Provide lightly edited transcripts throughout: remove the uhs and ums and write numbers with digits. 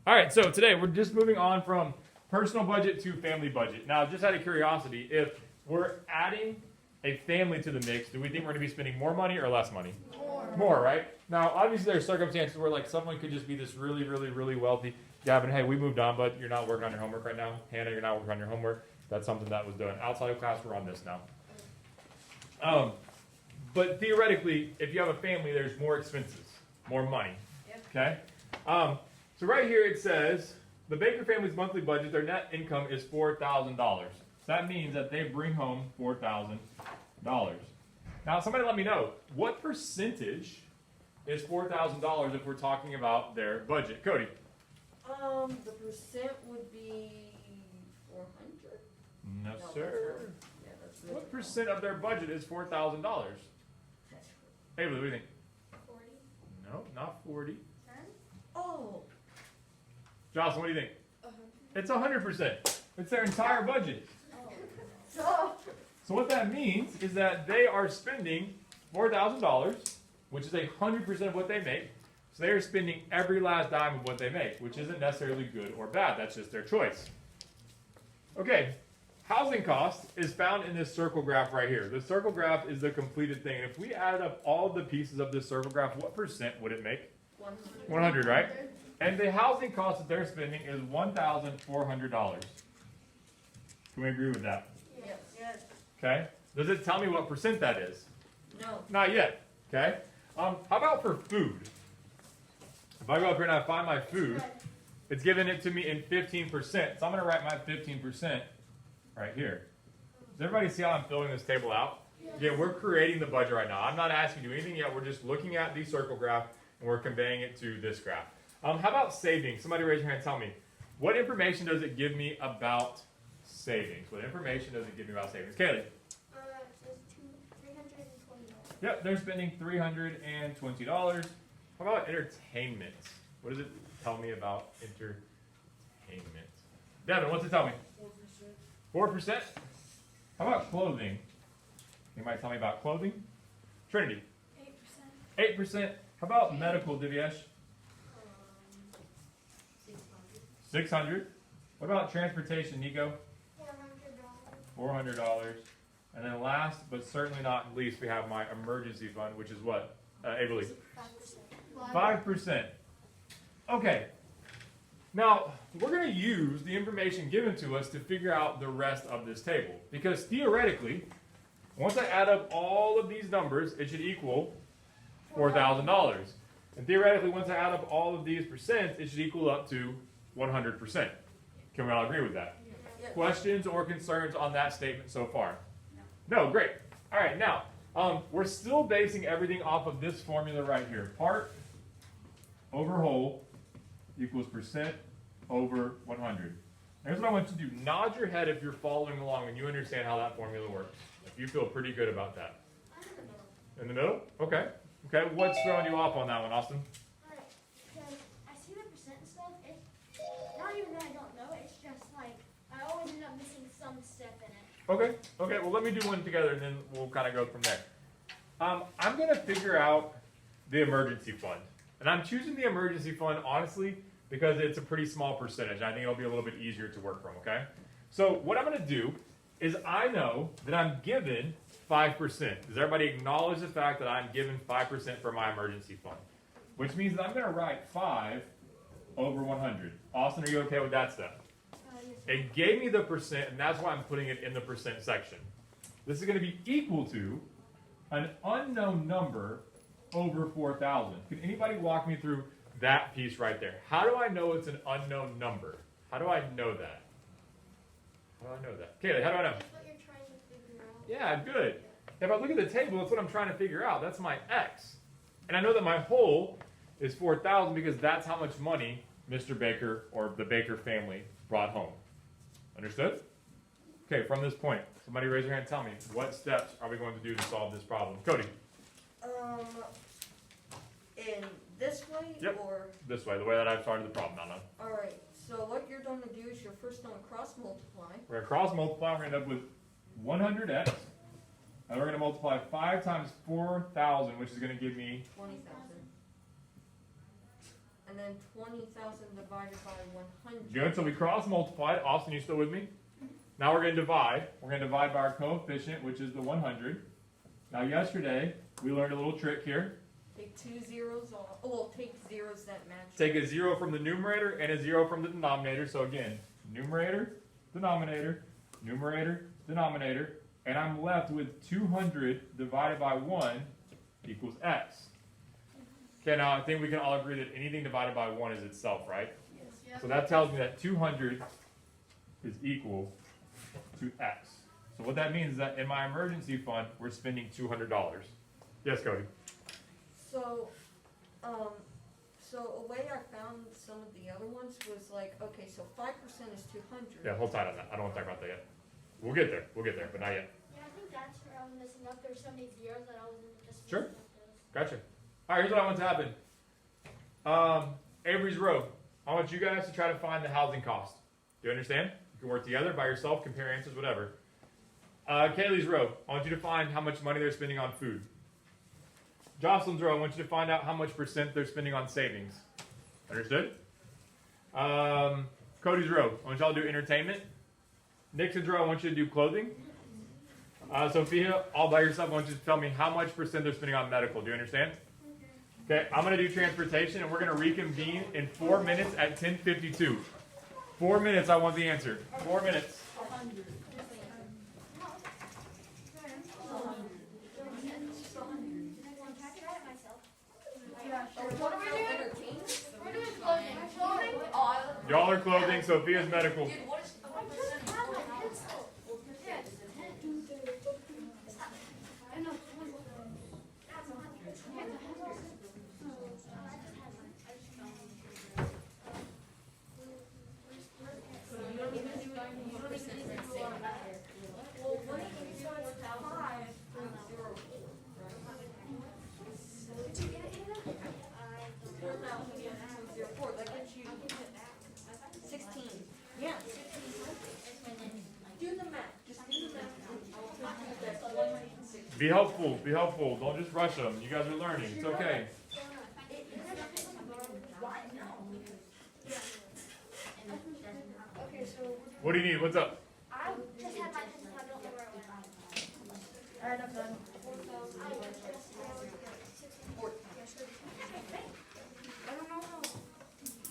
All right, so today we're just moving on from personal budget to family budget. Now, just out of curiosity, if we're adding a family to the mix, do we think we're going to be spending more money or less money? More, right? Now, obviously, there are circumstances where like someone could just be this really, really, really wealthy. Gavin, hey, we moved on, but you're not working on your homework right now. Hannah, you're not working on your homework. That's something that was done outside of class. We're on this now. But theoretically, if you have a family, there's more expenses, more money. Yep. Okay? So right here it says the Baker family's monthly budget, their net income is $4,000. So that means that they bring home $4,000. Now, somebody let me know, what percentage is $4,000 if we're talking about their budget? Cody? The percent would be 400. No, No, sir. Yeah, that's really What percent of their budget is $4,000? Hey, what do you think? 40, No, not 40. 10, Oh, Jocelyn, what do you think? 100. It's 100%. It's their entire budget. so So what that means is that they are spending $4,000, which is 100% of what they make. So they are spending every last dime of what they make, which isn't necessarily good or bad. That's just their choice. Okay, housing cost is found in this circle graph right here. The circle graph is the completed thing. And if we added up all the pieces of this circle graph, what percent would it make? 100. 100, right? And the housing cost that they're spending is $1,400. Can we agree with that? Yes. Yes. Okay. Does it tell me what percent that is? No. Not yet. Okay. How about for food? If I go up here and I find my food, it's giving it to me in 15%. So I'm going to write my 15% right here. Does everybody see how I'm filling this table out? Yeah, we're creating the budget right now. I'm not asking you to do anything yet. We're just looking at the circle graph and we're conveying it to this graph. How about savings? Somebody raise your hand and tell me. What information does it give me about savings? What information does it give me about savings? Kaylee? It says $320. Yep, they're spending $320. How about entertainment? What does it tell me about entertainment? Devin, what's it tell me? 4%. 4%? How about clothing? Anybody tell me about clothing? Trinity? 8%. 8%. How about medical, Divyesh? 600. 600. What about transportation, Nico? $400. $400. And then last, but certainly not least, we have my emergency fund, which is what? Averly? 5%. 5%. Okay. Now, we're going to use the information given to us to figure out the rest of this table. Because theoretically, once I add up all of these numbers, it should equal $4,000. And theoretically, once I add up all of these percents, it should equal up to 100%. Can we all agree with that? Yes. Questions or concerns on that statement so far? No, great. All right, now, we're still basing everything off of this formula right here. Part over whole equals percent over 100. Here's what I want you to do. Nod your head if you're following along and you understand how that formula works. If you feel pretty good about that. In the middle? Okay. Okay, what's throwing you off on that one, Austin? Alright, because I see the percent stuff, not even that I don't know, it's just like, I always end up missing some step in it. Okay. Okay, well, let me do one together and then we'll kind of go from there. I'm going to figure out the emergency fund. And I'm choosing the emergency fund, honestly, because it's a pretty small percentage. I think it'll be a little bit easier to work from, okay? So what I'm going to do is I know that I'm given 5%. Does everybody acknowledge the fact that I'm given 5% for my emergency fund? Which means that I'm going to write 5 over 100. Austin, are you okay with that step? Yes. It gave me the percent, and that's why I'm putting it in the percent section. This is going to be equal to an unknown number over 4,000. Can anybody walk me through that piece right there? How do I know it's an unknown number? How do I know that? How do I know that? Kaylee, how do I know? That's what you're trying to figure out. Yeah, good. If I look at the table, that's what I'm trying to figure out. That's my x. And I know that my whole is 4,000 because that's how much money Mr. Baker or the Baker family brought home. Understood? Okay, from this point, somebody raise your hand and tell me, what steps are we going to do to solve this problem? Cody, In this way Yep. or this way, the way that I've started the problem out. all right. So what you're going to do is you're first going to cross multiply. We're going to cross multiply, we're going to end up with 100x. And we're going to multiply 5 times 4,000, which is going to give me 20,000. and then 20,000 divided by 100. Good, so we cross multiplied. Austin, you still with me? Now we're going to divide. We're going to divide by our coefficient, which is the 100. Now yesterday, we learned a little trick here. Take 2 zeros off. Oh, well, take zeros that match. Take a 0 from the numerator and a 0 from the denominator. So again, numerator, denominator, numerator, denominator. And I'm left with 200 divided by 1 equals x. Okay, now I think we can all agree that anything divided by 1 is itself, right? Yes. So that tells me that 200 is equal to x. So what that means is that in my emergency fund, we're spending $200. Yes, Cody? So, so a way I found some of the other ones was like, okay, so 5% is 200. Yeah, hold tight on that. I don't want to talk about that yet. We'll get there, but not yet. Yeah, I think that's where I was messing up. There's so many zeros that I wasn't just Sure. messing up those. Gotcha. All right, here's what I want to happen. Avery's Row. I want you guys to try to find the housing cost. Do you understand? You can work together, by yourself, compare answers, whatever. Kaylee's Row. I want you to find how much money they're spending on food. Jocelyn's Row. I want you to find out how much % they're spending on savings. Understood? Cody's Row. I want y'all to do entertainment. Nixon's Row. I want you to do clothing. Sophia, all by yourself, I want you to tell me how much % they're spending on medical. Do you understand? Okay, I'm going to do transportation, and we're going to reconvene in 4 minutes at 10:52. 4 minutes, I want the answer. 4 minutes. What are we doing? Entertainment? We're doing clothing. Y'all are clothing, Sophia's medical. Dude, what is I just have my pencil. Yeah, it's a 10. I know. That's 100. Yeah, it's 100. Well, what if you saw it's 5 from 0? That gets you 16. Yeah, 16. Do the math. Just do the math. Be helpful, be helpful. Don't just rush them. You guys are learning. It's okay. Okay, so What do you need? What's up? I just had my pencil. I don't know where it went. Alright, I'm done.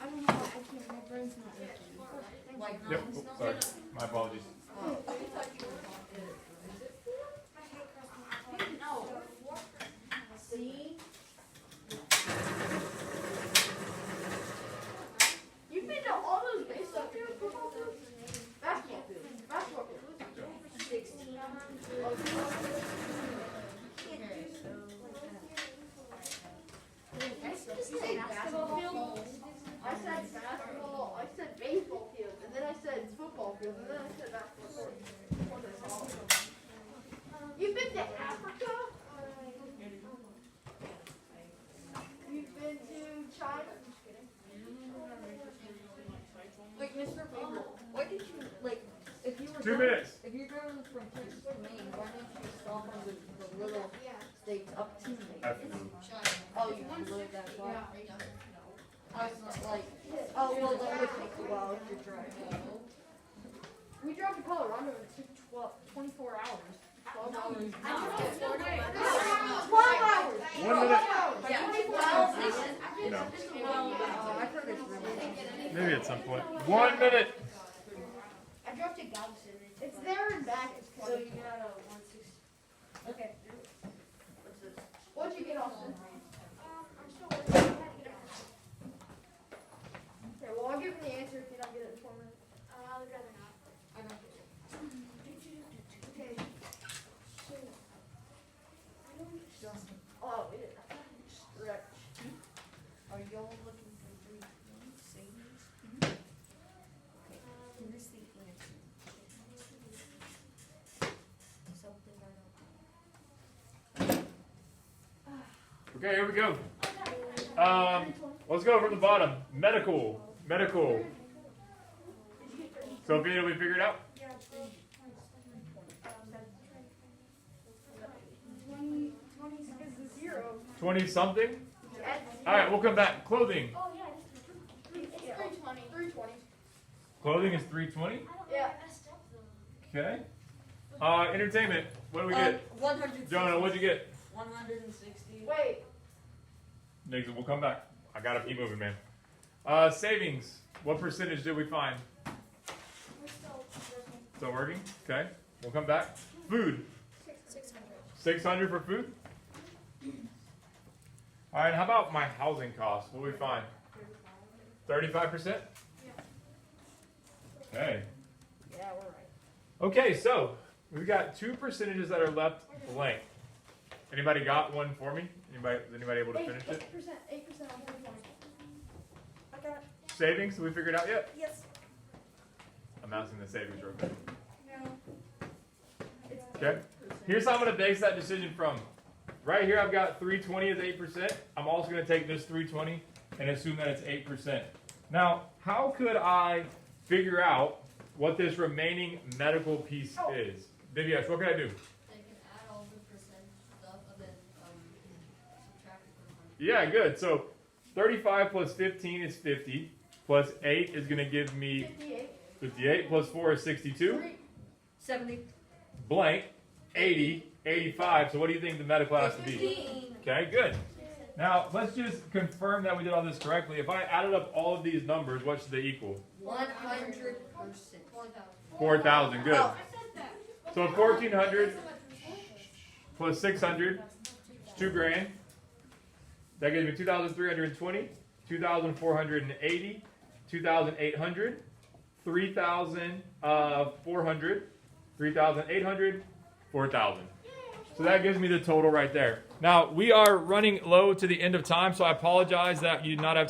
I don't know how I can't, my brain's not working. Like, Yep. Oh, sorry. My apologies. See? You've been to all those baseball fields, football fields, basketball fields, basketball fields. 16. Basketball fields. I said basketball. I said baseball fields, and then I said football fields, and then I said basketball courts. You've been to Africa. You've been to China. Like, Mr. Faber, why did you, like, if you were 2 going- minutes. If you're going from Texas to Maine, why didn't you stop on the little states up to Maine? Afternoon. Oh, you live that far? I was not like, oh, well, that would take a while if you're driving. We drove to Colorado. It took 24 hours. 12 hours. 12 hours. 1 minute. Yeah. 24 hours. No. Oh, I've heard it's really. Maybe at some point. 1 minute. I drove to Galveston. It's there and back. It's So 20. you got a 160. Okay. What's this? What'd you get, Austin? I'm still working. I had to get a Okay, well, I'll give him the answer if you don't get it in 4 minutes. I would rather not. I don't get it. Okay. Justin, Oh, it stretch. are y'all looking for 3 points, savings? Okay, here's the answer. Something I don't know. Okay, here we go. Let's go from the bottom. Medical. Medical. Sophia, did we figure it out? 20 is the zero. 20 something? Add All right, we'll come back. Clothing. Oh, yeah, I just Clothing is $320. I don't know. Yeah. I messed up though. Okay. Entertainment. What do we get? 100. Jonah, what'd you get? 160. Wait. Nigga, we'll come back. I gotta keep moving, man. Savings. What percentage did we find? We're still working. Still working? Okay. We'll come back. Food. 600. 600 for food? All right, how about my housing costs? What do we find? 35%? Okay. Yeah, we're right. Okay, so we've got two percentages that are left blank. Anybody got one for me? Is anybody able to finish it? 8% on 320. I got it. Savings, did we figure it out yet? Yes. I'm asking the savings real quick. No. Okay. Here's how I'm going to base that decision from. Right here, I've got 320 as 8%. I'm also going to take this 320 and assume that it's 8%. Now, how could I figure out what this remaining medical piece is? Divyesh, what can I do? They can add all the percent stuff and then subtract it from Yeah, good. So 35 plus 15 is 50. Plus 8 is going to give me 58. 58. Plus 4 is 62. 70. Blank. 80. 85. So what do you think the medical has to be? 15. Okay, good. Now, let's just confirm that we did all this correctly. If I added up all of these numbers, what should they equal? 100%. 4,000. Good. Oh. So 1,400 plus 600 is 2 grand. That gives me 2,320, 2,480, 2,800, 3,400, 3,800, 4,000. So that gives me the total right there. Now, we are running low to the end of time, so I apologize that you did not have